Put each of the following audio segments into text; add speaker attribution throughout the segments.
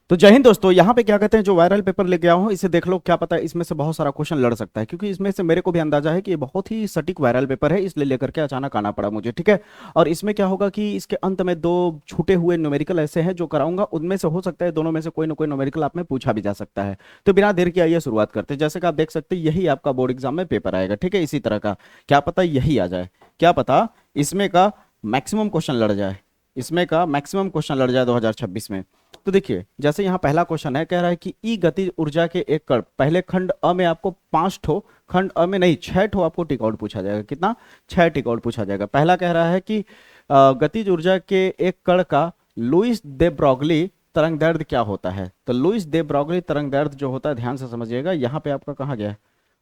Speaker 1: तो जय हिंद दोस्तों, यहाँ पे क्या कहते हैं, जो वायरल पेपर लेके आया हूँ इसे देख लो, क्या पता है इसमें से बहुत सारा क्वेश्चन लड़ सकता है, क्योंकि इसमें से मेरे को भी अंदाजा है कि ये बहुत ही सटीक वायरल पेपर है, इसलिए लेकर के अचानक आना पड़ा मुझे। ठीक है। और इसमें क्या होगा कि इसके अंत में दो छूटे हुए न्यूमेरिकल ऐसे हैं जो कराऊंगा, उनमें से हो सकता है दोनों में से कोई ना कोई न्यूमेरिकल आप में पूछा भी जा सकता है। तो बिना देर के आइए शुरुआत करते हैं। जैसे कि आप देख सकते हैं यही आपका बोर्ड एग्जाम में पेपर आएगा, ठीक है, इसी तरह का। क्या पता यही आ जाए, क्या पता इसमें का मैक्सिमम क्वेश्चन लड़ जाए, इसमें का मैक्सिमम क्वेश्चन लड़ जाए 2026 में। तो देखिए, जैसे यहाँ पहला क्वेश्चन है, कह रहा है कि ई गतिज ऊर्जा के एक कण, पहले खंड अ में आपको 5 ठो, खंड अ में नहीं 6 ठो आपको टिक आउट पूछा जाएगा। कितना? 6 टिक आउट पूछा जाएगा। पहला कह रहा है कि गतिज ऊर्जा के एक कण का लुईस दे ब्रॉगली तरंग दैर्ध्य क्या होता है। तो लुईस दे ब्रॉगली तरंग दैर्ध्य जो होता है, ध्यान से समझिएगा, यहाँ पे आपका कहाँ गया है,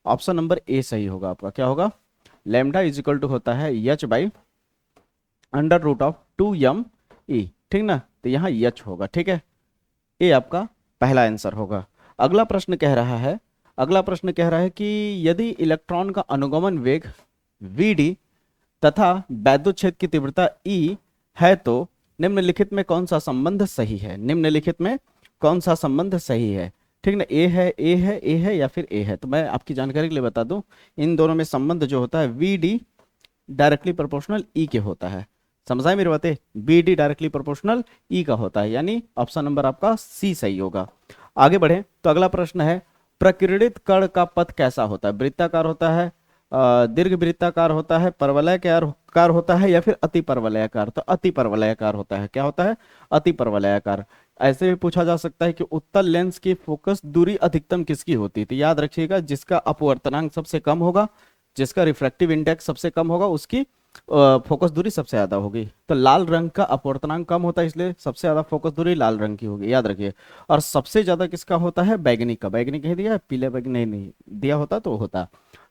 Speaker 1: ऑप्शन नंबर ए सही होगा आपका। क्या होगा? लैम्डा इज इक्वल टू होता है H by under root of 2m E, ठीक ना। तो यहाँ एच होगा, ठीक है, ये आपका पहला आंसर होगा। अगला प्रश्न कह रहा है, अगला प्रश्न कह रहा है कि यदि इलेक्ट्रॉन का अनुगमन वेग vd तथा वैद्युत क्षेत्र की तीव्रता E है तो निम्नलिखित में कौन सा संबंध सही है। निम्नलिखित में कौन सा संबंध सही है, ठीक ना। ए है, ए है, ए है या फिर ए है। तो मैं आपकी जानकारी के लिए बता दूं, इन दोनों में संबंध जो होता है vd डायरेक्टली प्रोपोर्शनल ई के होता है। समझाए मेरी बातें? बी डी डायरेक्टली प्रोपोर्शनल ई का होता है, यानी ऑप्शन नंबर आपका सी सही होगा। आगे बढ़े तो अगला प्रश्न है, प्रकीर्णित कण का पथ कैसा होता है। वृत्ताकार होता है, दीर्घ वृत्ताकार होता है, परवलयाकार होता है या फिर अति परवलयाकार। तो अति परवलयाकार होता है। क्या होता है? अति परवलयाकार। ऐसे भी पूछा जा सकता है कि उत्तल लेंस की फोकस दूरी अधिकतम किसकी होती है। तो याद रखिएगा, जिसका अपवर्तनांक सबसे कम होगा, जिसका रिफ्रैक्टिव इंडेक्स सबसे कम होगा, उसकी फोकस दूरी सबसे ज्यादा होगी। तो लाल रंग का अपवर्तनांक कम होता है, इसलिए सबसे ज्यादा फोकस दूरी लाल रंग की होगी, याद रखिए। और सबसे ज्यादा किसका होता है? बैगनी का। बैगनी कहीं दिया है? पीले बैगनी नहीं, नहीं दिया होता तो होता।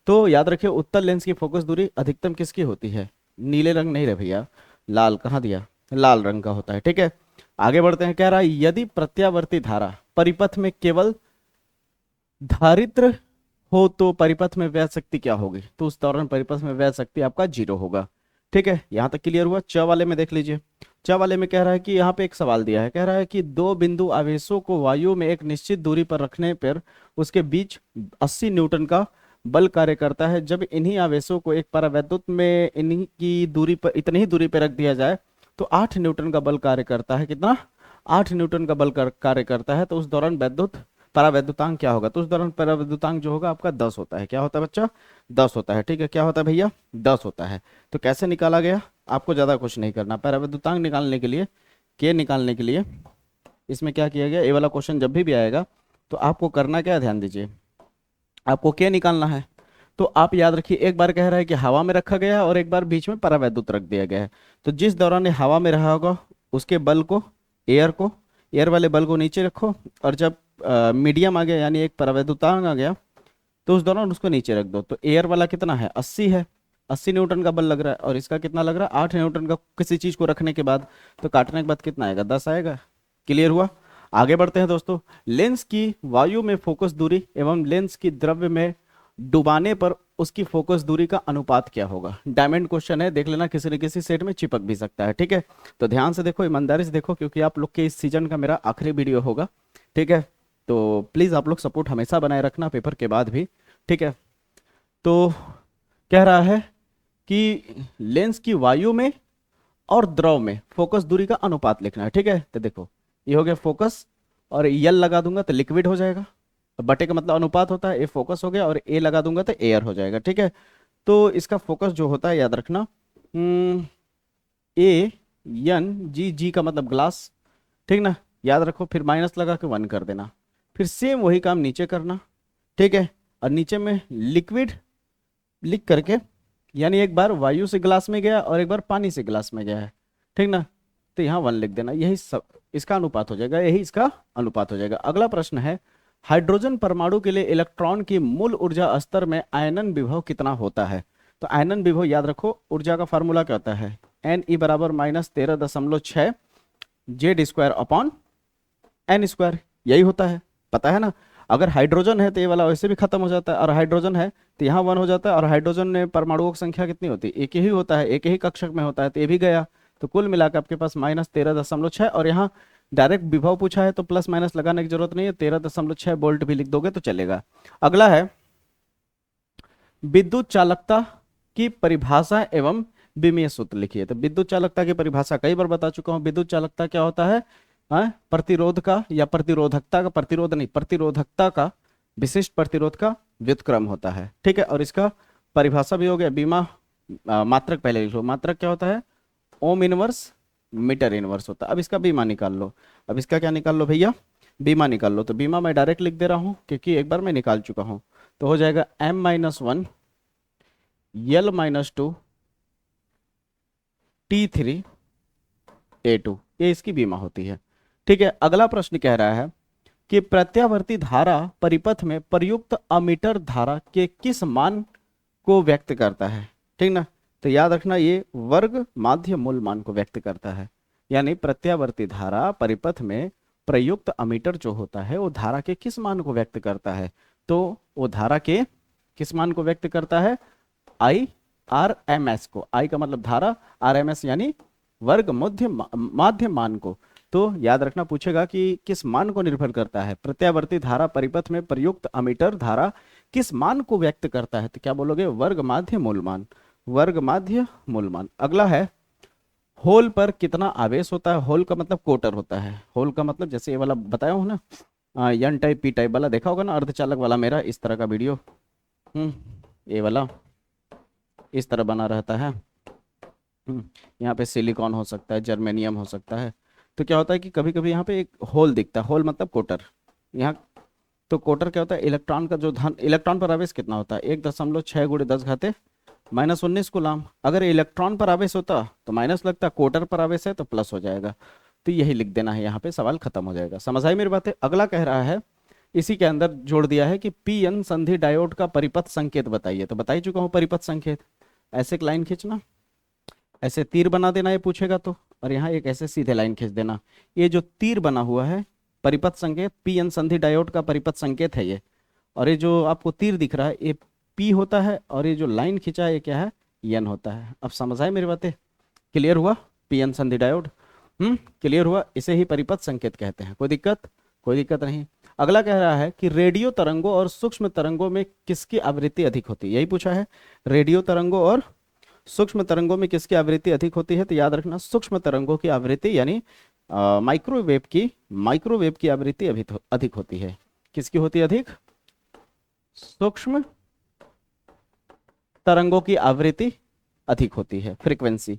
Speaker 1: तो याद रखिए, उत्तल लेंस की फोकस दूरी अधिकतम किसकी होती है? नीले रंग नहीं रहे भैया, लाल। कहाँ दिया? लाल रंग का होता है, ठीक है। आगे बढ़ते हैं, कह रहा है यदि प्रत्यावर्ती धारा परिपथ में केवल धारित्र हो तो परिपथ में व्यय शक्ति क्या होगी। तो उस दौरान परिपथ में व्यय शक्ति आपका 0 होगा, ठीक है। यहां तक क्लियर हुआ। च वाले में देख लीजिए, च वाले में कह रहा है कि यहाँ पे एक सवाल दिया है, कह रहा है कि दो बिंदु आवेशों को वायु में एक निश्चित दूरी पर रखने पर उसके बीच 80 न्यूटन का बल कार्य करता है। जब इन्हीं आवेशों को एक परावैद्युत में इन्हीं की दूरी पर, इतनी ही दूरी पर रख दिया जाए तो 8 न्यूटन का बल कार्य करता है। कितना? 8 न्यूटन का बल कार्य करता है। तो उस दौरान वैद्युत परावैद्युतांक क्या होगा। तो उस दौरान परावैद्युतांक जो होगा आपका 10 होता है। क्या होता है बच्चा? 10 होता है, ठीक है। क्या होता है भैया? 10 होता है। तो कैसे निकाला गया? आपको ज्यादा कुछ नहीं करना। परावैद्युतांक निकालने के लिए, के निकालने के लिए इसमें क्या किया गया, ये वाला क्वेश्चन जब भी आएगा तो आपको करना क्या है, ध्यान दीजिए, आपको के निकालना है। तो आप याद रखिए, एक बार कह रहा है कि हवा में रखा गया है और एक बार बीच में परावैद्युत रख दिया गया है। तो जिस दौरान ये हवा में रहा होगा उसके बल को, एयर वाले बल को नीचे रखो, और जब मीडियम आ गया यानी एक परावैद्युतांक आ गया तो उस दौरान उसको नीचे रख दो। तो एयर वाला कितना है? 80 है, 80 न्यूटन का बल लग रहा है, और इसका कितना लग रहा है? 8 न्यूटन का। किसी चीज को रखने के बाद तो काटने के बाद कितना आएगा? 10 आएगा। क्लियर हुआ। आगे बढ़ते हैं दोस्तों, लेंस की वायु में फोकस दूरी एवं लेंस की द्रव्य में डुबाने पर उसकी फोकस दूरी का अनुपात क्या होगा। डायमंड क्वेश्चन है, देख लेना, किसी न किसी सेट में चिपक भी सकता है, ठीक है। तो ध्यान से देखो, ईमानदारी से देखो, क्योंकि आप लोग के इस सीजन का मेरा आखिरी वीडियो होगा, ठीक है। तो प्लीज आप लोग सपोर्ट हमेशा बनाए रखना पेपर के बाद भी, ठीक है। तो कह रहा है कि लेंस की वायु में और द्रव में फोकस दूरी का अनुपात लिखना है, ठीक है। तो देखो, ये हो गया फोकस, और यल लगा दूंगा तो लिक्विड हो जाएगा। बटे का मतलब अनुपात होता है, ए फोकस हो गया, और ए लगा दूंगा तो एयर हो जाएगा, ठीक है। तो इसका फोकस जो होता है, याद रखना, ए एन जी, जी का मतलब ग्लास, ठीक ना। याद रखो, फिर माइनस लगा के 1 कर देना, फिर सेम वही काम नीचे करना, ठीक है। और नीचे में लिक्विड लिख करके, यानी एक बार वायु से ग्लास में गया और एक बार पानी से ग्लास में गया है, ठीक ना। तो यहाँ 1 लिख देना, यही सब इसका अनुपात हो जाएगा, यही इसका अनुपात हो जाएगा। अगला प्रश्न है, हाइड्रोजन परमाणु के लिए इलेक्ट्रॉन की मूल ऊर्जा स्तर में आयनन विभव कितना होता है। तो आयनन विभव याद रखो, ऊर्जा का फार्मूला क्या होता है? एन ई बराबर -13.6 Z square upon N square, यही होता है, पता है ना। अगर हाइड्रोजन है तो ये वाला वैसे भी खत्म हो जाता है, और हाइड्रोजन है तो यहाँ 1 हो जाता है, और हाइड्रोजन में परमाणुओं की संख्या कितनी होती है? एक ही होता है, एक ही कक्षक में होता है, तो ये भी गया। तो कुल मिलाकर आपके पास -13.6, और यहाँ डायरेक्ट विभव पूछा है तो प्लस माइनस लगाने की जरूरत नहीं है, 13.6 वोल्ट भी लिख दोगे तो चलेगा। अगला है विद्युत चालकता की परिभाषा एवं विमीय सूत्र लिखिए। तो विद्युत चालकता की परिभाषा कई बार बता चुका हूं। विद्युत चालकता क्या होता है? प्रतिरोध का या प्रतिरोधकता का, प्रतिरोध नहीं, प्रतिरोधकता का विशिष्ट प्रतिरोध का व्युत्क्रम होता है। ठीक है, और इसका परिभाषा भी हो गया। बीमा मात्रक पहले लिख लो। मात्रक क्या होता है? ओम इनवर्स मीटर इनवर्स होता है। अब इसका बीमा निकाल लो। अब इसका क्या निकाल लो भैया? बीमा निकाल लो। तो बीमा मैं डायरेक्ट लिख दे रहा हूं क्योंकि एक बार मैं निकाल चुका हूं। तो हो जाएगा m-1 L-2 T3 A2, ये इसकी बीमा होती है। ठीक है, अगला प्रश्न कह रहा है कि प्रत्यावर्ती धारा परिपथ में प्रयुक्त अमीटर धारा के किस मान को व्यक्त करता है? ठीक ना, तो याद रखना ये वर्ग माध्य मूल मान को व्यक्त करता है। यानी प्रत्यावर्ती धारा परिपथ में प्रयुक्त अमीटर जो होता है वो धारा के किस मान को व्यक्त करता है? तो वो धारा के किस मान को व्यक्त करता है? आई आर एम एस को। आई का मतलब धारा, आर एम एस यानी वर्ग माध्य मान को। तो याद रखना पूछेगा कि किस मान को निर्भर करता है? प्रत्यावर्ती धारा परिपथ में प्रयुक्त अमीटर धारा किस मान को व्यक्त करता है? तो क्या बोलोगे? वर्ग माध्य मूल मान। वर्ग माध्य मूल मान। अगला है होल पर कितना आवेश होता है? होल का मतलब कोटर होता है। होल का मतलब जैसे ये वाला बताया हूं ना, एन टाइप पी टाइप वाला देखा होगा ना, अर्धचालक वाला, मेरा इस तरह का वीडियो, ये वाला इस तरह बना रहता है। यहाँ पे सिलिकॉन हो सकता है, जर्मेनियम हो सकता है। तो क्या होता है कि कभी कभी यहाँ पे एक होल दिखता है। होल मतलब कोटर। यहाँ तो कोटर क्या होता है? इलेक्ट्रॉन का जो धन, इलेक्ट्रॉन पर आवेश कितना होता है? 1.6 × 10⁻−19 कूलाम। अगर इलेक्ट्रॉन पर आवेश होता तो माइनस लगता, कोटर पर आवेश है तो प्लस हो जाएगा। तो यही लिख देना है, यहाँ पे सवाल खत्म हो जाएगा। समझ आई मेरी बातें? अगला कह रहा है, इसी के अंदर जोड़ दिया है कि पी एन संधि डायोड का परिपथ संकेत बताइए। तो बता ही चुका हूँ परिपथ संकेत। ऐसे एक लाइन खींचना, ऐसे तीर बना देना ये पूछेगा तो, और यहाँ एक ऐसे सीधे लाइन खींच देना। ये जो तीर बना हुआ है परिपथ संकेत, पी एन संधि डायोड का परिपथ संकेत है ये। और ये जो आपको तीर दिख रहा है ये पी होता है, और ये जो लाइन खींचा है ये क्या है? एन होता है। अब समझ आए मेरी बातें? क्लियर हुआ? पी एन संधि डायोड क्लियर हुआ? इसे ही परिपथ संकेत कहते हैं। कोई दिक्कत? कोई दिक्कत नहीं। अगला कह रहा है कि रेडियो तरंगों और सूक्ष्म तरंगों में किसकी आवृत्ति अधिक होती है? यही पूछा है, रेडियो तरंगों और सूक्ष्म तरंगों में किसकी आवृत्ति अधिक होती है? तो याद रखना सूक्ष्म तरंगों की आवृत्ति यानी माइक्रोवेव की आवृत्ति अधिक होती है। किसकी होती है अधिक? सूक्ष्म तरंगों की आवृत्ति अधिक होती है, फ्रीक्वेंसी।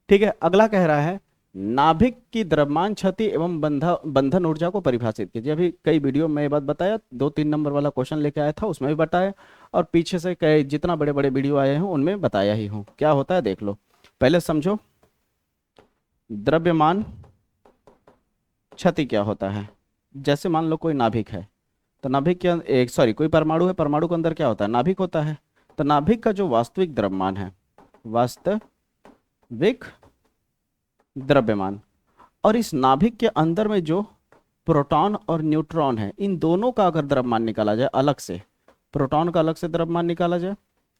Speaker 1: ठीक है, अगला कह रहा है नाभिक की द्रव्यमान क्षति एवं बंधन ऊर्जा को परिभाषित कीजिए। अभी कई वीडियो में ये बात बताया, 2-3 नंबर वाला क्वेश्चन लेके आया था उसमें भी बताया, और पीछे से कई जितना बड़े बड़े वीडियो आए हैं उनमें बताया ही हूँ। क्या होता है देख लो, पहले समझो द्रव्यमान क्षति क्या होता है। जैसे मान लो कोई नाभिक है, तो नाभिक के कोई परमाणु है, परमाणु के अंदर क्या होता है? नाभिक होता है। तो नाभिक का जो वास्तविक द्रव्यमान है, वास्तविक द्रव्यमान, और इस नाभिक के अंदर में जो प्रोटॉन और न्यूट्रॉन है, इन दोनों का अगर द्रव्यमान निकाला जाए अलग से, प्रोटॉन का अलग से द्रव्यमान निकाला जाए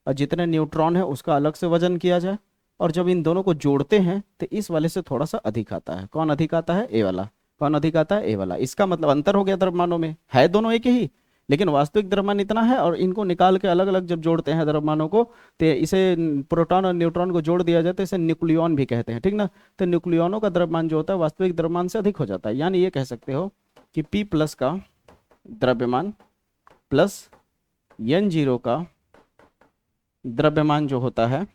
Speaker 1: और जितने न्यूट्रॉन है उसका अलग से वजन किया जाए, और जब इन दोनों को जोड़ते हैं तो इस वाले से थोड़ा सा अधिक आता है। कौन अधिक आता है? ए वाला। कौन अधिक आता है? ए वाला। इसका मतलब अंतर हो गया द्रव्यमानों में, है दोनों एक ही, लेकिन वास्तविक द्रव्यमान इतना है, और इनको निकाल के अलग अलग जब जोड़ते हैं द्रव्यमानों को, तो इसे प्रोटॉन और न्यूट्रॉन को जोड़ दिया जाए तो इसे न्यूक्लियॉन भी कहते हैं। ठीक ना, तो न्यूक्लियॉनों का द्रव्यमान जो होता है वास्तविक द्रव्यमान से अधिक हो जाता है। यानी ये कह सकते हो कि P प्लस का द्रव्यमान प्लस N0 का द्रव्यमान जो होता है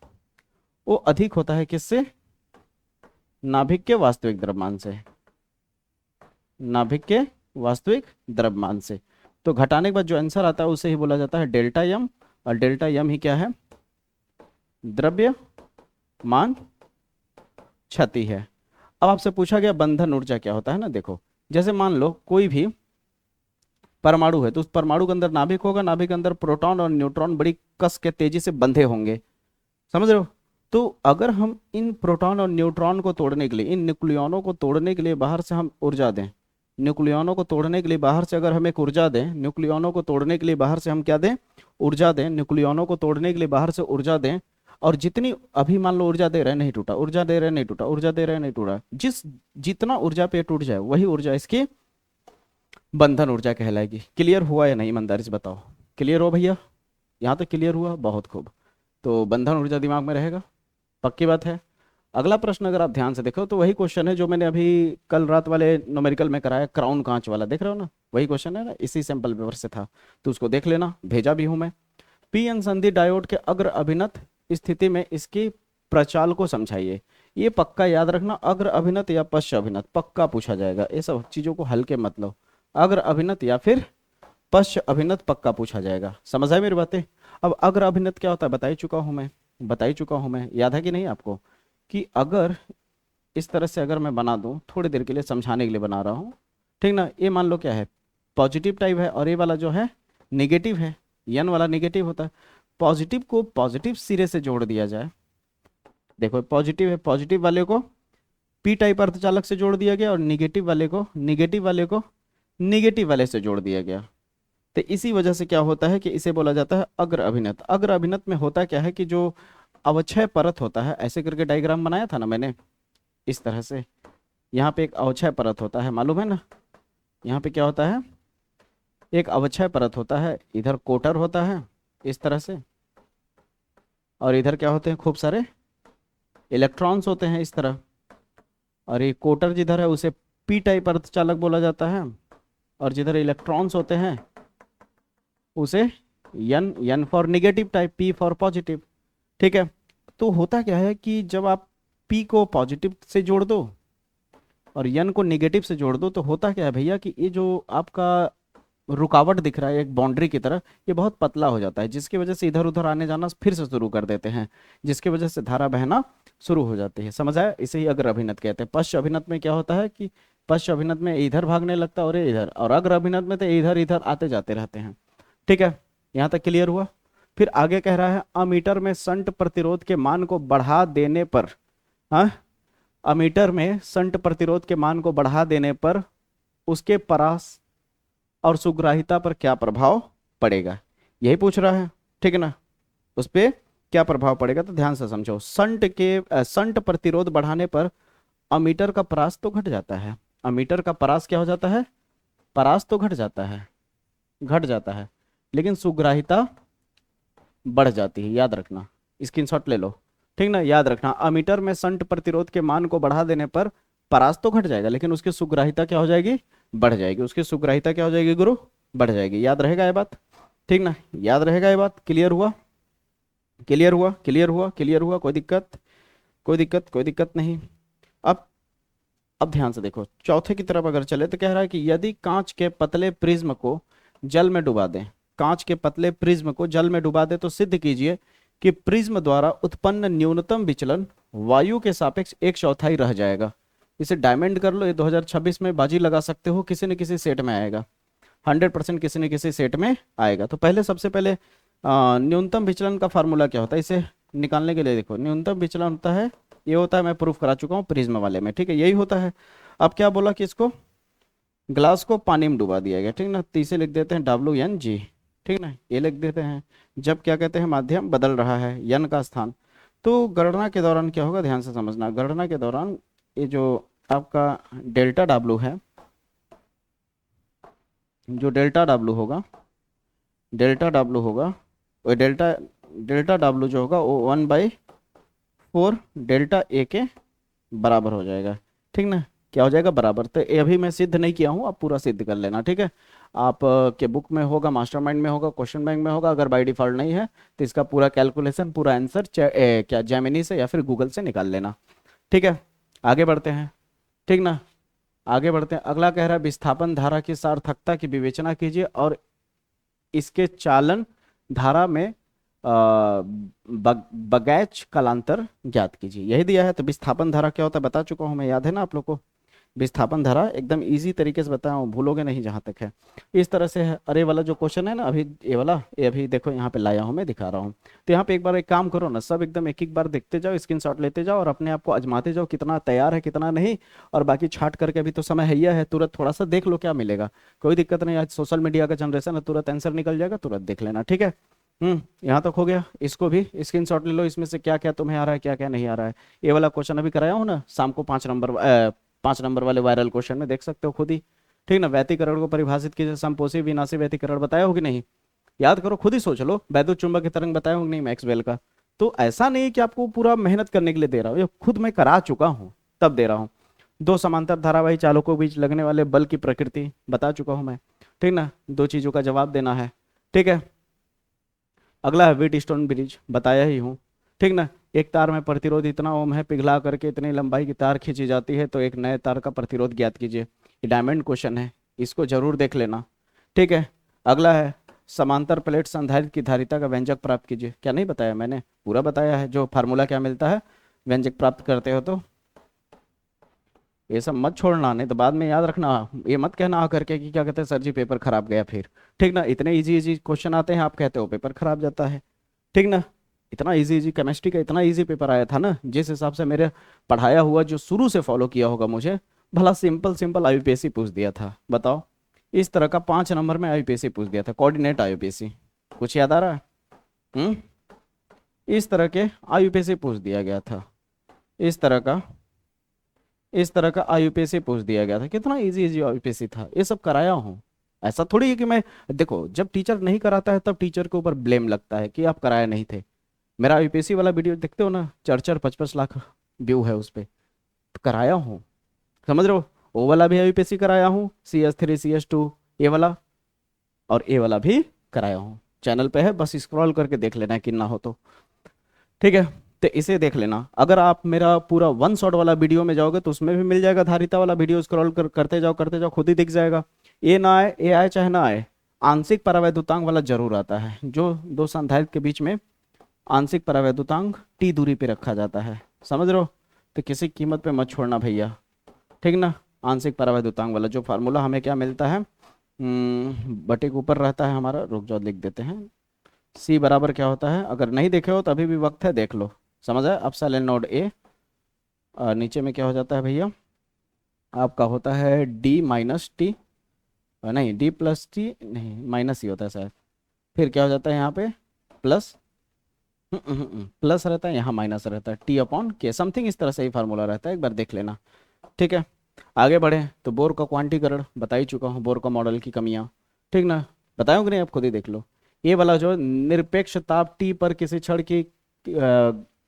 Speaker 1: वो अधिक होता है किससे? नाभिक के वास्तविक द्रव्यमान से। नाभिक के वास्तविक द्रव्यमान से। तो घटाने के बाद जो आंसर आता है उसे ही बोला जाता है डेल्टा एम, और डेल्टा एम ही क्या है? द्रव्यमान क्षति है। अब आपसे पूछा गया बंधन ऊर्जा क्या होता है ना। देखो, जैसे मान लो कोई भी परमाणु है, तो उस परमाणु के अंदर नाभिक होगा, नाभिक के अंदर प्रोटॉन और न्यूट्रॉन बड़ी कस के तेजी से बंधे होंगे, समझ रहे हो? तो अगर हम इन प्रोटॉन और न्यूट्रॉन को तोड़ने के लिए, इन न्यूक्लियनों को तोड़ने के लिए बाहर से हम ऊर्जा दें, न्यूक्लियनों को तोड़ने के लिए बाहर से अगर हम एक ऊर्जा दें, न्यूक्लियनों को तोड़ने के लिए बाहर से हम क्या दें? ऊर्जा दें। न्यूक्लियनों को तोड़ने के लिए बाहर से ऊर्जा दें, और जितनी अभी मान लो ऊर्जा दे रहे हैं नहीं टूटा, ऊर्जा दे रहे हैं नहीं टूटा, ऊर्जा दे रहे हैं नहीं टूटा, जितना ऊर्जा पे टूट जाए वही ऊर्जा इसकी बंधन ऊर्जा कहलाएगी। क्लियर हुआ या नहीं ईमानदारी से बताओ? क्लियर हो भैया? यहाँ तक क्लियर हुआ? बहुत खूब। तो बंधन ऊर्जा दिमाग में रहेगा, पक्की बात है। अगला प्रश्न अगर आप ध्यान से देखो तो वही क्वेश्चन है जो मैंने अभी कल रात वाले न्यूमेरिकल में कराया, क्राउन कांच वाला, देख रहे हो ना? वही क्वेश्चन है ना, इसी सैंपल पेपर से था, तो उसको देख लेना, भेजा भी हूं मैं। पी एन संधि डायोड के अग्र अभिनत स्थिति में इसकी प्रचाल को समझाइए। ये पक्का याद रखना, अग्र अभिनत या पश्च अभिनत पक्का पूछा जाएगा, ये सब चीजों को हल्के मत लो। अग्र अभिनत या फिर पश्च अभिनत पक्का पूछा जाएगा। समझ आए मेरी बातें? अब अग्र अभिनत क्या होता है बता ही चुका हूं मैं, बता ही चुका हूं मैं, याद है कि नहीं आपको? कि अगर इस तरह से अगर मैं बना दूं, थोड़ी देर के लिए समझाने के लिए बना रहा हूं, ठीक ना? ये मान लो क्या है, पॉजिटिव टाइप है, और ये वाला जो है नेगेटिव है, यन वाला नेगेटिव होता है। पॉजिटिव को पॉजिटिव सिरे से जोड़ दिया जाए, देखो पॉजिटिव है, पॉजिटिव वाले को पी टाइप अर्धचालक से जोड़ दिया गया, और नेगेटिव वाले को नेगेटिव वाले से जोड़ दिया गया। तो इसी वजह से क्या होता है कि इसे बोला जाता है अग्र अभिनत। अग्र अभिनत में होता क्या है कि जो अवक्षय परत होता है, ऐसे करके डायग्राम बनाया था ना मैंने, इस तरह से, यहाँ पे एक अवक्षय परत होता है, मालूम है ना? यहाँ पे क्या होता है, एक अवक्षय परत होता है, इधर कोटर होता है इस तरह से, और इधर क्या होते हैं, खूब सारे इलेक्ट्रॉन्स होते हैं इस तरह, और ये कोटर जिधर है उसे पी टाइप अर्धचालक बोला जाता है, और जिधर इलेक्ट्रॉन्स होते हैं उसे N, N for negative type, P for positive, ठीक है? तो होता क्या है कि जब आप पी को पॉजिटिव से जोड़ दो और यन को निगेटिव से जोड़ दो, तो होता क्या है भैया कि ये जो आपका रुकावट दिख रहा है एक बाउंड्री की तरह, ये बहुत पतला हो जाता है, जिसकी वजह से इधर उधर आने जाना फिर से शुरू कर देते हैं, जिसकी वजह से धारा बहना शुरू हो जाती है। समझ आया? इसे ही अग्र अभिनत कहते हैं। पश्च अभिनत में क्या होता है कि पश्च अभिनत में इधर भागने लगता है और ये इधर, और अग्र अभिनत में तो इधर इधर आते जाते रहते हैं, ठीक है? यहाँ तक क्लियर हुआ? फिर आगे कह रहा है अमीटर में संट प्रतिरोध के मान को बढ़ा देने पर, हाँ, अमीटर में संट प्रतिरोध के मान को बढ़ा देने पर उसके परास और सुग्राहिता पर क्या प्रभाव पड़ेगा, यही पूछ रहा है, ठीक है ना? उस पे क्या प्रभाव पड़ेगा, तो ध्यान से समझो। संट प्रतिरोध बढ़ाने पर अमीटर का परास तो घट जाता है, अमीटर का परास क्या हो जाता है, परास तो घट जाता है, घट जाता है, लेकिन सुग्राहिता बढ़ जाती है, याद रखना, स्क्रीनशॉट ले लो, ठीक ना? याद रखना, अमीटर में संट प्रतिरोध के मान को बढ़ा देने पर परास तो घट जाएगा, लेकिन उसकी सुग्राहिता क्या हो जाएगी, बढ़ जाएगी। उसकी सुग्राहिता क्या हो जाएगी गुरु, बढ़ जाएगी। याद रहेगा ये बात, ठीक ना? याद रहेगा ये बात? क्लियर हुआ? क्लियर हुआ? क्लियर हुआ? क्लियर हुआ? कोई दिक्कत? कोई दिक्कत? कोई दिक्कत नहीं। अब अब ध्यान से देखो, चौथे की तरफ अगर चले तो कह रहा है कि यदि कांच के पतले प्रिज्म को जल में डुबा दें, कांच के पतले प्रिज्म को जल में डुबा दे, तो सिद्ध कीजिए कि प्रिज्म द्वारा उत्पन्न न्यूनतम विचलन वायु के सापेक्ष 1/4 रह जाएगा। इसे डायमंड कर लो, ये 2026 में बाजी लगा सकते हो, किसी न किसी सेट में आएगा, 100% किसी न किसी सेट में आएगा। तो पहले सबसे पहले न्यूनतम विचलन का फार्मूला क्या होता है, इसे निकालने के लिए देखो, न्यूनतम विचलन होता है, ये होता है, मैं प्रूफ करा चुका हूँ प्रिज्म वाले में, ठीक है? यही होता है। अब क्या बोला कि इसको ग्लास को पानी में डुबा दिया गया, ठीक ना? तो इसे लिख देते हैं WNG, ठीक ना? ये लिख देते हैं। जब क्या कहते हैं, माध्यम बदल रहा है, यन का स्थान, तो गणना के दौरान क्या होगा, ध्यान से समझना, गणना के दौरान ये जो आपका डेल्टा W है, जो डेल्टा W होगा, डेल्टा W होगा, वो डेल्टा W जो होगा वो 1/4 डेल्टा A के बराबर हो जाएगा, ठीक ना? क्या हो जाएगा, बराबर। तो ये अभी मैं सिद्ध नहीं किया हूँ, आप पूरा सिद्ध कर लेना, ठीक है? आप के बुक में होगा, मास्टरमाइंड में होगा, क्वेश्चन बैंक में होगा, अगर बाय डिफॉल्ट नहीं है तो इसका पूरा कैलकुलेशन, पूरा आंसर क्या जेमिनी से या फिर गूगल से निकाल लेना, ठीक है? आगे बढ़ते हैं, ठीक ना? आगे बढ़ते हैं। अगला कह रहा है विस्थापन धारा की सार्थकता की विवेचना कीजिए और इसके चालन धारा में बगैच कालांतर ज्ञात कीजिए, यही दिया है। तो विस्थापन धारा क्या होता है बता चुका हूं मैं, याद है ना आप लोग को? विस्थापन धारा एकदम इजी तरीके से बताया हूँ, भूलोगे नहीं जहां तक है। इस तरह से है। अरे वाला जो क्वेश्चन है ना, अभी ये वाला, ये अभी देखो यहाँ पे लाया हूँ, मैं दिखा रहा हूँ। तो यहाँ पे एक बार एक काम करो ना, सब एकदम एक एक बार देखते जाओ, स्क्रीनशॉट लेते जाओ और अपने आप को आजमाते जाओ, कितना तैयार है कितना नहीं। और बाकी छाट करके, अभी तो समय है तुरंत थोड़ा सा देख लो क्या मिलेगा, कोई दिक्कत नहीं। आज सोशल मीडिया का जनरेशन है, तुरंत आंसर निकल जाएगा, तुरंत देख लेना, ठीक है? यहाँ तक हो गया। इसको भी स्क्रीनशॉट ले लो, इसमें से क्या क्या तुम्हें आ रहा है, क्या क्या नहीं आ रहा है। ये वाला क्वेश्चन अभी कराया हूँ ना शाम को, 5 नंबर, 5 नंबर वाले वायरल क्वेश्चन में देख सकते हो खुद ही। ठीक ना, व्यतिकरण को परिभाषित कीजिए, समपोषी विनाशी व्यतिकरण बताया हो कि नहीं, याद करो, खुद ही सोच लो। वैद्युत चुंबक की तरंग बताया हो कि नहीं मैक्सवेल का। तो ऐसा नहीं कि आपको पूरा मेहनत करने के लिए दे रहा हूँ, ये खुद मैं करा चुका हूँ तब दे रहा हूँ। दो समांतर धारावाही चालकों के बीच लगने वाले बल की प्रकृति बता चुका हूं मैं। ठीक ना, दो चीजों का जवाब देना है। ठीक है, अगला है व्हीट स्टोन ब्रिज, बताया ही हूँ। ठीक ना, एक तार में प्रतिरोध इतना ओम है, पिघला करके इतनी लंबाई की तार खींची जाती है, तो एक नए तार का प्रतिरोध ज्ञात कीजिए। ये डायमंड क्वेश्चन है, इसको जरूर देख लेना। ठीक है, अगला है समांतर प्लेट संधारित्र की धारिता का व्यंजक प्राप्त कीजिए। क्या नहीं बताया मैंने, पूरा बताया है। जो फार्मूला क्या मिलता है व्यंजक प्राप्त करते हो, तो ये सब मत छोड़ना, नहीं तो बाद में याद रखना। ये मत कहना आ करके कि क्या कहते हैं सर जी पेपर खराब गया फिर। ठीक ना, इतने इजी इजी क्वेश्चन आते हैं, आप कहते हो पेपर खराब जाता है। ठीक ना, इतना इजी इजी केमिस्ट्री का इतना इजी पेपर आया था ना, जिस हिसाब से मेरे पढ़ाया हुआ जो शुरू से फॉलो किया होगा मुझे, भला सिंपल सिंपल आईयूपीएससी पूछ दिया था, बताओ। इस तरह का 5 नंबर में आईयूपीएससी पूछ दिया था, कोऑर्डिनेट आईयूपीएससी। कुछ याद आ रहा है? हम्म, इस तरह के आईयूपीएससी पूछ दिया गया था, इस तरह का, इस तरह का आईयूपीएससी पूछ दिया गया था। कितना इजी इजी आईयूपीएससी था, ये सब कराया हूँ। ऐसा थोड़ी है कि मैं, देखो जब टीचर नहीं कराता है तब टीचर के ऊपर ब्लेम लगता है कि आप कराया नहीं थे। मेरा आईयूपीएससी वाला वीडियो देखते हो ना, 4-4, 5-5 लाख व्यू है उस पर, तो कराया हूँ, समझ रहे हो। वो वाला भी आईयूपीएससी कराया हूँ, CS3 CS2 ये वाला, और ये वाला भी कराया हूँ। चैनल पे है, बस स्क्रॉल करके देख लेना है कि ना हो तो। ठीक है, तो इसे देख लेना। अगर आप मेरा पूरा वन शॉट वाला वीडियो में जाओगे तो उसमें भी मिल जाएगा धारिता वाला वीडियो, स्क्रॉल करते जाओ खुद ही दिख जाएगा। ये ना आए, ये आए चाहे ना आए, आंशिक परावैद्युतांक वाला जरूर आता है, जो दो संधारित्र के बीच में आंशिक परावैद्युतांक T दूरी पे रखा जाता है, समझ रहे हो। तो किसी कीमत पे मत छोड़ना भैया। ठीक ना, आंशिक परावैद्युतांक वाला जो फार्मूला हमें क्या मिलता है, बटे के ऊपर रहता है हमारा, रुक जाओ लिख देते हैं। C बराबर क्या होता है, अगर नहीं देखे हो तो अभी भी वक्त है, देख लो। समझ आया, एप्सिलॉन नॉट A, नीचे में क्या हो जाता है भैया, आपका होता है D माइनस टी, नहीं D+T नहीं, माइनस ही होता है शायद। फिर क्या हो जाता है यहाँ पे प्लस, प्लस रहता है, यहाँ माइनस रहता है, T/K समथिंग इस तरह से ही फार्मूला रहता है, एक बार देख लेना। ठीक है, आगे बढ़े तो बोर का क्वांटीकरण बता ही चुका हूँ, बोर का मॉडल की कमियाँ। ठीक ना, बताऊँ कि नहीं, आप खुद ही देख लो। ये वाला जो निरपेक्ष ताप T पर किसी क्षण की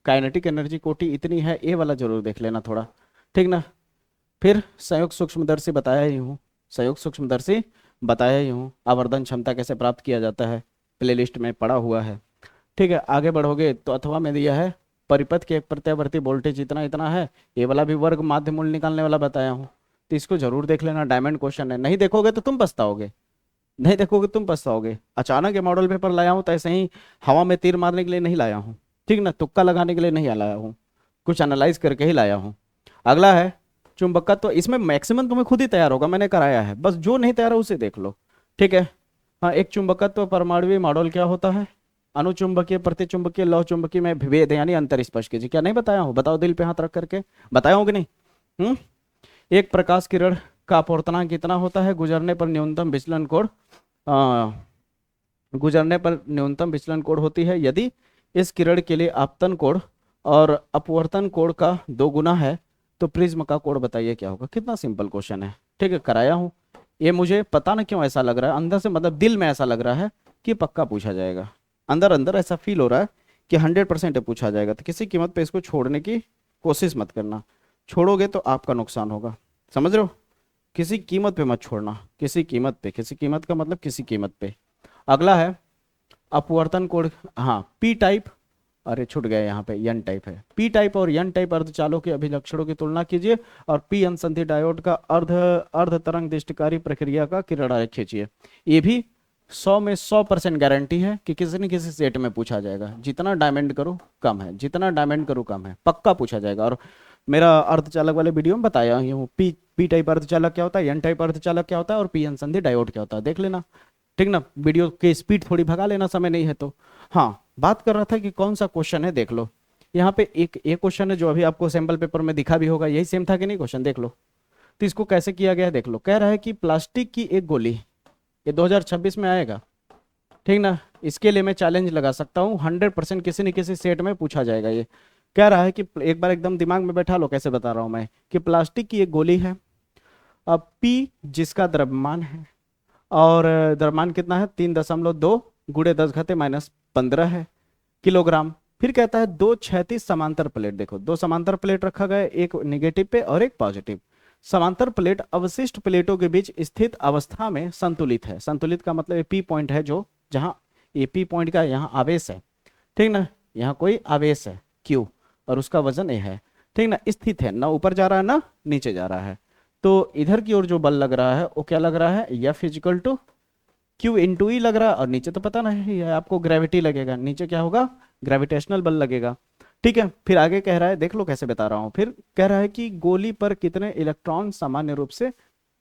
Speaker 1: काइनेटिक एनर्जी कोटि इतनी है, ये वाला जरूर देख लेना थोड़ा। ठीक ना, फिर संयुक्त सूक्ष्मदर्शी बताया ही हूँ, संयुक्त सूक्ष्मदर्शी बताया ही हूँ। आवर्धन क्षमता कैसे प्राप्त किया जाता है, प्लेलिस्ट में पड़ा हुआ है। ठीक है, आगे बढ़ोगे तो अथवा में दिया है परिपथ के एक प्रत्यावर्ती वोल्टेज इतना इतना है, ये वाला भी वर्ग माध्य मूल्य निकालने वाला बताया हूँ। तो इसको जरूर देख लेना, डायमंड क्वेश्चन है, नहीं देखोगे तो तुम पछताओगे, नहीं देखोगे तुम पछताओगे। अचानक ये मॉडल पेपर लाया हूँ तो ऐसे ही हवा में तीर मारने के लिए नहीं लाया हूँ। ठीक ना, तुक्का लगाने के लिए नहीं लाया हूँ, कुछ एनालाइज करके ही लाया हूँ। अगला है चुंबकत्व, तो इसमें मैक्सिमम तुम्हें खुद ही तैयार होगा, मैंने कराया है, बस जो नहीं तैयार है उसे देख लो। ठीक है, हाँ, एक चुंबकत्व परमाणुवीय मॉडल क्या होता है, अनुचुंबकीय प्रतिचुंबकीय लौह चुंबकीय में विभेद यानी अंतर स्पष्ट कीजिए। क्या नहीं बताया हूँ, बताओ दिल पे हाथ रख करके, बताया हूँ कि नहीं। एक प्रकाश किरण का अपवर्तनांक कितना होता है, गुजरने पर न्यूनतम विचलन कोण, गुजरने पर न्यूनतम विचलन कोण होती है यदि इस किरण के लिए आपतन कोण और अपवर्तन कोण का 2 गुना है, तो प्रिज्म का कोण बताइए क्या होगा। कितना सिंपल क्वेश्चन है। ठीक है, कराया हूँ। ये मुझे पता ना क्यों ऐसा लग रहा है अंदर से, मतलब दिल में ऐसा लग रहा है कि पक्का पूछा जाएगा, अंदर अंदर ऐसा फील हो रहा है कि 100% पूछा जाएगा। तो किसी कीमत पे इसको छोड़ने की कोशिश मत करना, छोड़ोगे तो आपका नुकसान होगा, समझ रहे हो। किसी कीमत पे मत छोड़ना, किसी कीमत पे, किसी कीमत का मतलब किसी कीमत पे। अगला है अपवर्तन कोण, हाँ पी टाइप, अरे छूट गया यहाँ पे, एन टाइप है। पी टाइप और एन टाइप अर्धचालों के अभिलक्षणों की तुलना कीजिए और पी एन संधि डायोड का अर्ध तरंग दृष्टिकारी प्रक्रिया का किरण आरेख खींचिए। ये भी 100 में 100% गारंटी है कि किसी न किसी सेट में पूछा जाएगा। जितना डायमंड करो कम है, जितना डायमंड करो कम है, पक्का पूछा जाएगा। और मेरा अर्धचालक वाले वीडियो में बताया हूँ पी टाइप अर्धचालक क्या होता है, एन टाइप अर्धचालक क्या होता है और पी एन संधि डायोड क्या होता है, देख लेना। ठीक ना, वीडियो की स्पीड थोड़ी भगा लेना, समय नहीं है तो। हाँ, बात कर रहा था कि कौन सा क्वेश्चन है, देख लो। यहाँ पे एक क्वेश्चन है जो अभी आपको सैंपल पेपर में दिखा भी होगा, यही सेम था कि नहीं क्वेश्चन, देख लो। तो इसको कैसे किया गया है देख लो। कह रहा है कि प्लास्टिक की एक गोली, ये 2026 में आएगा। ठीक ना। इसके लिए मैं चैलेंज लगा सकता हूँ, 100% किसी न किसी सेट में पूछा जाएगा ये। कह रहा है कि एक बार एकदम दिमाग में बैठा लो, कैसे बता रहा हूँ मैं, कि प्लास्टिक की एक गोली है, अब पी जिसका द्रव्यमान है, और द्रव्यमान कितना है, 3.2 गुणे 10⁻⁻15 है किलोग्राम। फिर कहता है दो क्षैतिज समांतर प्लेट, देखो दो समांतर प्लेट रखा गया है, एक नेगेटिव पे और एक पॉजिटिव। समांतर प्लेट अवशिष्ट प्लेटों के बीच स्थित अवस्था में संतुलित है। संतुलित का मतलब पी पॉइंट है, जो जहाँ ये पी पॉइंट का यहाँ आवेश है, ठीक ना, यहाँ कोई आवेश है क्यू, और उसका वजन ए है, ठीक ना, स्थित है, ना ऊपर जा रहा है ना नीचे जा रहा है। तो इधर की ओर जो बल लग रहा है वो क्या लग रहा है, F equal to q into E लग रहा है, और नीचे तो पता नहीं है आपको, ग्रेविटी लगेगा, नीचे क्या होगा, ग्रेविटेशनल बल लगेगा। ठीक है, फिर आगे कह रहा है, देख लो कैसे बता रहा हूं, फिर कह रहा है कि गोली पर कितने इलेक्ट्रॉन सामान्य रूप से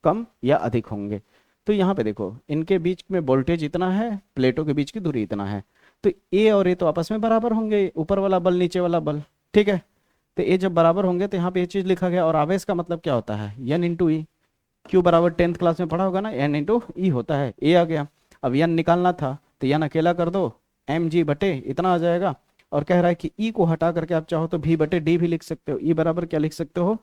Speaker 1: कम या अधिक होंगे। तो यहाँ पे देखो, इनके बीच में वोल्टेज इतना है, प्लेटों के बीच की दूरी इतना है, तो ए और ए तो आपस में बराबर होंगे, ऊपर वाला बल नीचे वाला बल, ठीक है। तो ए जब बराबर होंगे तो यहाँ पे ये चीज लिखा गया, और आवेश का मतलब क्या होता है, एन इंटू ई। क्यू बराबर 10th क्लास में पढ़ा होगा ना, एन इंटू ई होता है, ए आ गया। अब एन निकालना था तो एन अकेला कर दो, एम जी बटे इतना आ जाएगा। और कह रहा है कि ई को हटा करके आप चाहो तो भी बटे डी भी लिख सकते हो। ई बराबर क्या लिख सकते हो,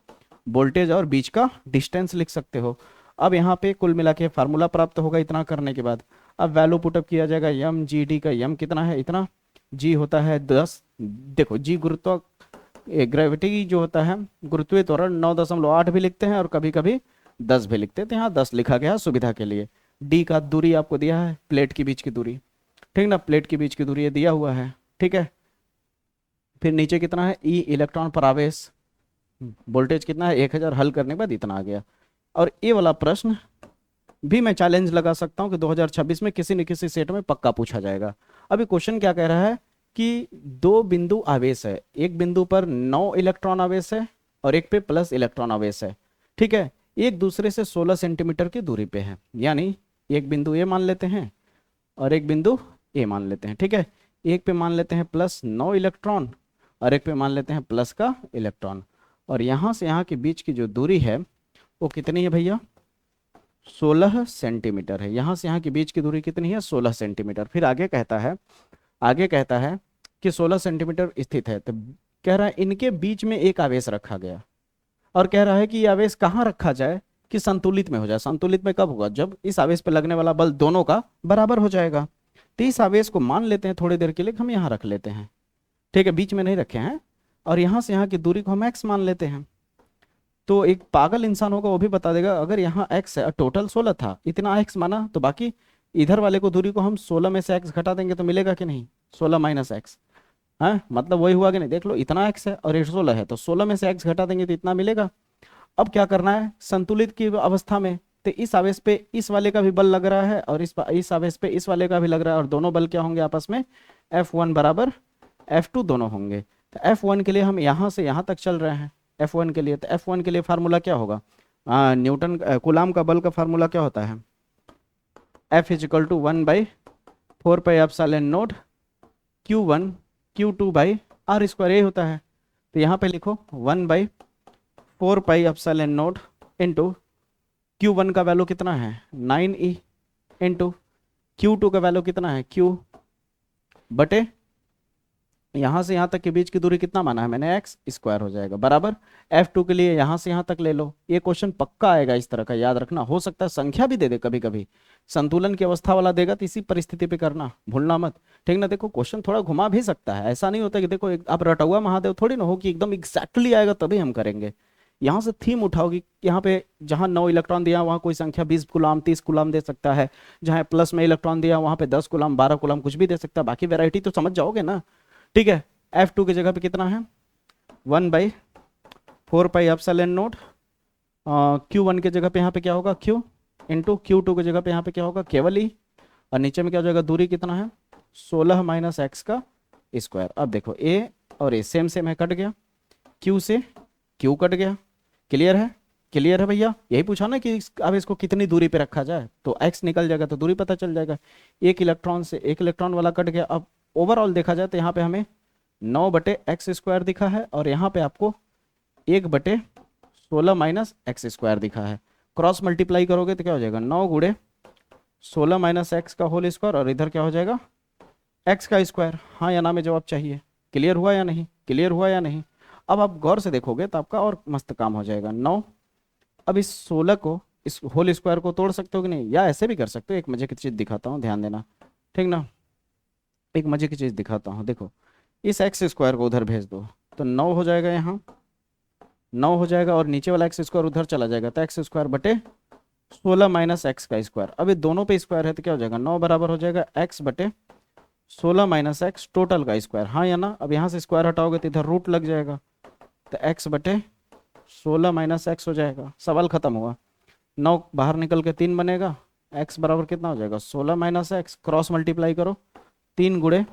Speaker 1: वोल्टेज और बीच का डिस्टेंस लिख सकते हो। अब यहाँ पे कुल मिला के फार्मूला प्राप्त होगा इतना करने के बाद। अब वैल्यू पुटअप किया जाएगा, यम जी डी का यम कितना है, इतना, जी होता है 10, देखो जी गुरुत्व ग्रेविटी जो होता है, गुरुत्वीय त्वरण 9.8 भी लिखते हैं और कभी कभी 10 भी लिखते हैं, तो यहाँ 10 लिखा गया सुविधा के लिए। डी का दूरी आपको दिया है, प्लेट के बीच की दूरी, ठीक ना, प्लेट के बीच की दूरी ये दिया हुआ है, ठीक है। फिर नीचे कितना है, ई इलेक्ट्रॉन पर आवेश, वोल्टेज कितना है 1000, हल करने के बाद इतना आ गया। और ये वाला प्रश्न भी मैं चैलेंज लगा सकता हूँ कि 2026 में किसी न किसी सेट में पक्का पूछा जाएगा। अभी क्वेश्चन क्या कह रहा है कि दो बिंदु आवेश है, एक बिंदु पर 9 इलेक्ट्रॉन आवेश है और एक पे प्लस इलेक्ट्रॉन आवेश है, ठीक है, एक दूसरे से 16 सेंटीमीटर की दूरी पे है। यानी एक बिंदु ए मान लेते हैं और एक बिंदु ए मान लेते हैं, ठीक है। एक पे मान लेते हैं +9 इलेक्ट्रॉन और एक पे मान लेते हैं प्लस का इलेक्ट्रॉन, और यहाँ से यहाँ के बीच की जो दूरी है वो कितनी है भैया, 16 सेंटीमीटर है। यहाँ से यहाँ के बीच की दूरी कितनी है, 16 सेंटीमीटर। फिर आगे कहता है, आगे कहता है कि 16 सेंटीमीटर स्थित है, तो कह रहा है इनके बीच में एक आवेश रखा गया, और कह रहा है कि ये आवेश कहाँ रखा जाए कि संतुलित में हो जाए। संतुलित में कब होगा, जब इस आवेश पर लगने वाला बल दोनों का बराबर हो जाएगा। तो इस आवेश को मान लेते हैं थोड़ी देर के लिए, हम यहाँ रख लेते हैं, ठीक है, बीच में नहीं रखे हैं, और यहाँ से यहाँ की दूरी को हम x मान लेते हैं। तो एक पागल इंसान होगा वो भी बता देगा, अगर यहाँ x है और टोटल 16 था, इतना x माना, तो बाकी इधर वाले को दूरी को हम 16 में से x घटा देंगे तो मिलेगा कि नहीं, 16 माइनस एक्स, हाँ मतलब वही हुआ कि नहीं, देख लो इतना x है और ये 16 है, तो 16 में से x घटा देंगे तो इतना मिलेगा। अब क्या करना है, संतुलित की अवस्था में तो इस आवेश पे इस वाले का भी बल लग रहा है और इस आवेश पे इस वाले का भी लग रहा है, और दोनों बल क्या होंगे आपस में, F1 बराबर F2 दोनों होंगे। तो F1 के लिए हम यहाँ से यहाँ तक चल रहे हैं, F1 के लिए, तो F1 के लिए फार्मूला क्या होगा, न्यूटन कूलाम का बल का फार्मूला क्या होता है, F is equal to 1/4πε0 Q1 Q2/r², ये होता है। तो यहाँ पे लिखो 1/4πε0 इंटू Q1 का वैल्यू कितना है 9e, इंटू Q2 का वैल्यू कितना है Q बटे यहाँ से यहाँ तक के बीच की दूरी कितना माना है मैंने, x² हो जाएगा, बराबर F2 के लिए यहाँ से यहाँ तक ले लो। ये क्वेश्चन पक्का आएगा इस तरह का, याद रखना, हो सकता है संख्या भी दे दे कभी कभी, संतुलन की अवस्था वाला देगा तो इसी परिस्थिति पे करना, भूलना मत, ठीक ना। देखो क्वेश्चन थोड़ा घुमा भी सकता है, ऐसा नहीं होता कि देखो आप रटुआ महादेव थोड़ी ना हो कि एकदम एग्जैक्टली आएगा तभी हम करेंगे। यहाँ से थीम उठाओगी, यहाँ पे जहाँ 9 इलेक्ट्रॉन दिया वहाँ कोई संख्या 20 गुलाम 30 गुलाम दे सकता है, जहाँ प्लस में इलेक्ट्रॉन दिया वहाँ पे 10 गुलाम 12 गुलाम कुछ भी दे सकता है, बाकी वेराइटी तो समझ जाओगे ना, ठीक है। F2 की जगह पे कितना है 1/4πε0, Q1 की जगह पे यहाँ पे क्या होगा Q, इंटू Q2 की जगह पे यहाँ पे क्या होगा केवल E, और नीचे में क्या हो जाएगा, दूरी कितना है 16 माइनस एक्स का स्क्वायर। अब देखो A और A सेम सेम है, कट गया, Q से Q कट गया, क्लियर है, क्लियर है भैया। यही पूछा ना कि अब इसको कितनी दूरी पे रखा जाए, तो x निकल जाएगा तो दूरी पता चल जाएगा। एक इलेक्ट्रॉन से एक इलेक्ट्रॉन वाला कट गया। अब ओवरऑल देखा जाए तो यहाँ पे हमें 9/x² दिखा है, और यहाँ पे आपको 1/16 माइनस x² दिखा है। क्रॉस मल्टीप्लाई करोगे तो क्या हो जाएगा, 9 गुणे 16 माइनस एक्स का होल स्क्वायर और इधर क्या हो जाएगा एक्स का स्क्वायर। हाँ या ना में जवाब चाहिए। क्लियर हुआ या नहीं, क्लियर हुआ या नहीं। अब आप गौर से देखोगे तो आपका और मस्त काम हो जाएगा। 9, अब इस 16 को, इस होल स्क्वायर को तोड़ सकते हो कि नहीं, या ऐसे भी कर सकते हो। एक मजे की चीज़ दिखाता हूँ, ध्यान देना, ठीक ना। एक मजे की चीज़ दिखाता हूँ, देखो इस एक्स स्क्वायर को उधर भेज दो तो 9 हो जाएगा, यहाँ 9 हो जाएगा, और नीचे वाला एक्स स्क्वायर उधर चला जाएगा तो एक्स स्क्वायर बटे 16 माइनस एक्स का स्क्वायर। अब ये दोनों पे स्क्वायर है तो क्या हो जाएगा, 9 बराबर हो जाएगा एक्स बटे 16 माइनस एक्स टोटल का स्क्वायर। हाँ या ना। अब यहाँ से स्क्वायर हटाओगे तो इधर रूट लग जाएगा, तो एक्स बटे 16 माइनस एक्स हो जाएगा। सवाल खत्म हुआ। 9 बाहर निकल के 3 बनेगा, एक्स बराबर कितना हो जाएगा 16 माइनस एक्स, क्रॉस मल्टीप्लाई करो, 3 गुणे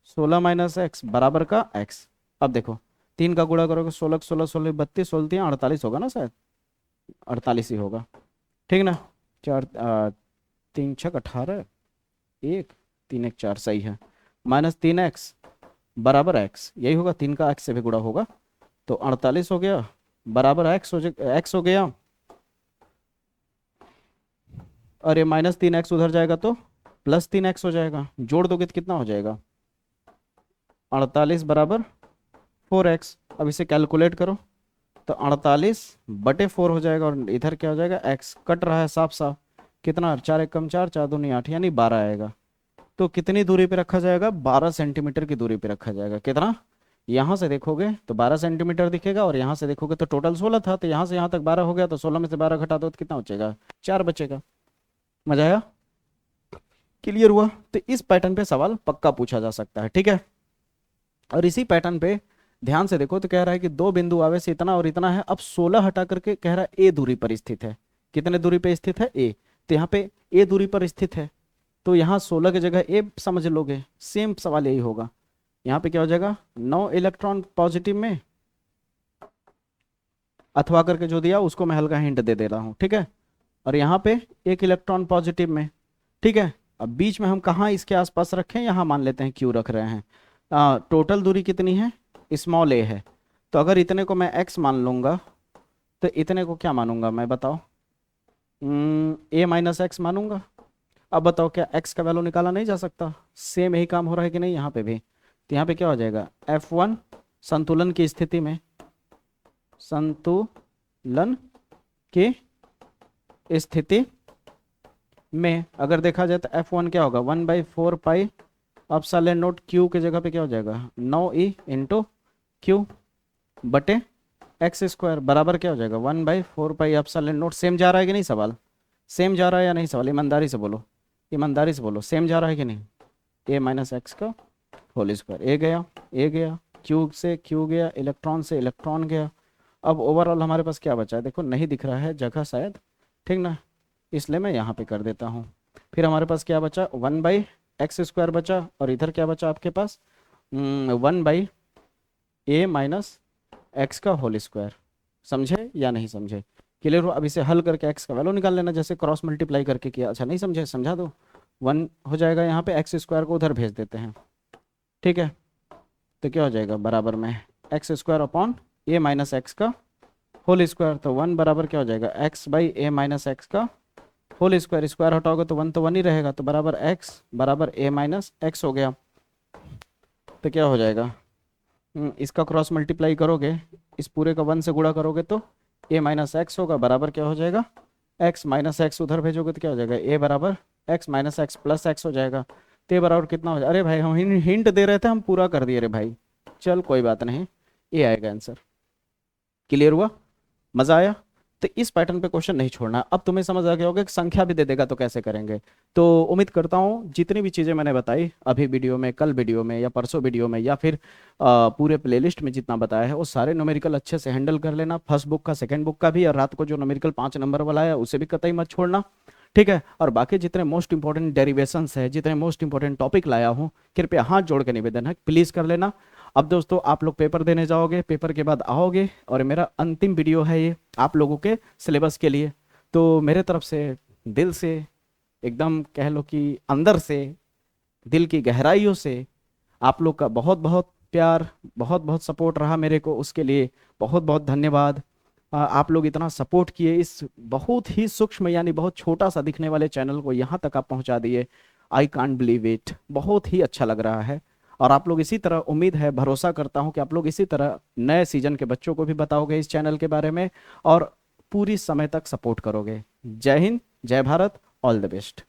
Speaker 1: 16 माइनस एक्स बराबर का एक्स। अब देखो 3 का गुणा करोगे, 16 16 16 32, 16 48 होगा ना, शायद 48 ही होगा, ठीक ना। 4 3 6 18, 1 3 1 4 सही है। माइनस 3x बराबर एक्स, यही होगा, 3 का एक्स से भी गुणा होगा तो 48 हो गया, बराबर एक्स हो गया। और ये माइनस 3x उधर जाएगा तो प्लस 3x हो जाएगा, जोड़ दोगे तो कितना हो जाएगा 48 बराबर 4x। अब इसे कैलकुलेट करो तो 48 बटे 4 हो जाएगा, और इधर क्या हो जाएगा x कट रहा है साफ साफ, कितना 4 1 कम 4 4 दूनी 8 यानी 12 आएगा। तो कितनी दूरी पे रखा जाएगा, 12 सेंटीमीटर की दूरी पे रखा जाएगा। कितना, यहाँ से देखोगे तो 12 सेंटीमीटर दिखेगा, और यहाँ से देखोगे तो टोटल 16 था, तो यहाँ से यहाँ तक 12 हो गया, तो 16 में से 12 घटा दो तो कितना बचेगा 4 बचेगा। मजा आया, क्लियर हुआ। तो इस पैटर्न पे सवाल पक्का पूछा जा सकता है, ठीक है। और इसी पैटर्न पे ध्यान से देखो तो कह रहा है कि दो बिंदु आवे से इतना और इतना है। अब 16 हटा करके कह रहा है ए दूरी पर स्थित है। कितने दूरी पे स्थित है, ए, तो यहाँ पे ए दूरी पर स्थित है, तो यहाँ 16 की जगह ए समझ लोगे। सेम सवाल यही होगा, यहाँ पे क्या हो जाएगा 9 इलेक्ट्रॉन पॉजिटिव में, अथवा करके जो दिया उसको मैं हल्का हिंट दे रहा हूँ, ठीक है। और यहाँ पे 1 इलेक्ट्रॉन पॉजिटिव में, ठीक है। अब बीच में हम कहाँ इसके आसपास रखें, यहाँ मान लेते हैं क्यू रख रहे हैं। टोटल दूरी कितनी है, स्मॉल ए है, तो अगर इतने को मैं एक्स मान लूंगा तो इतने को क्या मानूंगा मैं, बताओ, ए माइनस एक्स मानूंगा। अब बताओ क्या एक्स का वैल्यू निकाला नहीं जा सकता, सेम यही काम हो रहा है कि नहीं यहाँ पे भी। तो यहाँ पे क्या हो जाएगा F1 संतुलन की स्थिति में, संतुलन की स्थिति में अगर देखा जाए तो F1 क्या होगा 1/4 पाई एप्सिलॉन नॉट क्यू की जगह पे क्या हो जाएगा 9e इंटू क्यू बटे एक्स स्क्वायर बराबर क्या हो जाएगा 1/4 पाई एप्सिलॉन नॉट। सेम जा रहा है कि नहीं सवाल, सेम जा रहा है या नहीं सवाल, ईमानदारी से बोलो, ईमानदारी से बोलो, सेम जा रहा है कि नहीं। ए माइनस एक्स का होल स्क्वायर, ए गया, ए गया, क्यू से क्यू गया, इलेक्ट्रॉन से इलेक्ट्रॉन गया। अब ओवरऑल हमारे पास क्या बचा है, देखो नहीं दिख रहा है जगह शायद, ठीक ना, इसलिए मैं यहाँ पे कर देता हूँ। फिर हमारे पास क्या बचा 1/x स्क्वायर बचा, और इधर क्या बचा आपके पास 1/a माइनस एक्स का होल स्क्वायर। समझे या नहीं समझे, क्लियर हो। अब इसे हल करके एक्स का वैल्यू निकाल लेना, जैसे क्रॉस मल्टीप्लाई करके किया। अच्छा नहीं समझे, समझा दो। 1 हो जाएगा, यहाँ पे एक्स स्क्वायर को उधर भेज देते हैं, ठीक है। तो क्या हो जाएगा बराबर में एक्स स्क्वायर अपॉन ए माइनस एक्स का होल स्क्वायर। तो 1 बराबर क्या हो जाएगा x/a माइनस एक्स का होल स्क्वायर, स्क्वायर हटाओगे तो 1 तो 1 ही रहेगा, तो बराबर x बराबर a माइनस एक्स हो गया। तो क्या हो जाएगा इसका क्रॉस मल्टीप्लाई करोगे, इस पूरे का 1 से गुणा करोगे तो a माइनस एक्स होगा, बराबर क्या हो जाएगा x माइनस एक्स, उधर भेजोगे तो क्या हो जाएगा a बराबर x minus x plus x हो जाएगा। तो ये बराबर कितना हो जाएगा, अरे भाई हम हिंट दे रहे थे, हम पूरा कर दिए रे भाई, चल कोई बात नहीं, ये आएगा आंसर। क्लियर हुआ, मजा आया। तो इस पैटर्न पे क्वेश्चन नहीं छोड़ना। अब तुम्हें समझ आ गया होगा कि संख्या भी दे देगा तो कैसे करेंगे। तो उम्मीद करता हूँ जितनी भी चीज़ें मैंने बताई अभी वीडियो में, कल वीडियो में, या परसों वीडियो में, या फिर पूरे प्लेलिस्ट में जितना बताया है वो सारे न्यूमेरिकल अच्छे से हैंडल कर लेना, फर्स्ट बुक का, सेकंड बुक का भी, और रात को जो न्यूमेरिकल 5 नंबर वाला है उसे भी कतई मत छोड़ना, ठीक है। और बाकी जितने मोस्ट इंपॉर्टेंट डेरिवेशंस है, जितने मोस्ट इंपॉर्टेंट टॉपिक लाया हूँ, कृपया हाथ जोड़ के निवेदन है प्लीज़ कर लेना। अब दोस्तों आप लोग पेपर देने जाओगे, पेपर के बाद आओगे, और मेरा अंतिम वीडियो है ये आप लोगों के सिलेबस के लिए। तो मेरे तरफ से दिल से, एकदम कह लो कि अंदर से, दिल की गहराइयों से आप लोग का बहुत बहुत प्यार, बहुत बहुत सपोर्ट रहा मेरे को, उसके लिए बहुत बहुत धन्यवाद। आप लोग इतना सपोर्ट किए, इस बहुत ही सूक्ष्म यानी बहुत छोटा सा दिखने वाले चैनल को यहाँ तक आप पहुँचा दिए। आई कांट बिलीव इट, बहुत ही अच्छा लग रहा है। और आप लोग इसी तरह, उम्मीद है, भरोसा करता हूँ कि आप लोग इसी तरह नए सीजन के बच्चों को भी बताओगे इस चैनल के बारे में और पूरी समय तक सपोर्ट करोगे। जय हिंद, जय भारत, ऑल द बेस्ट।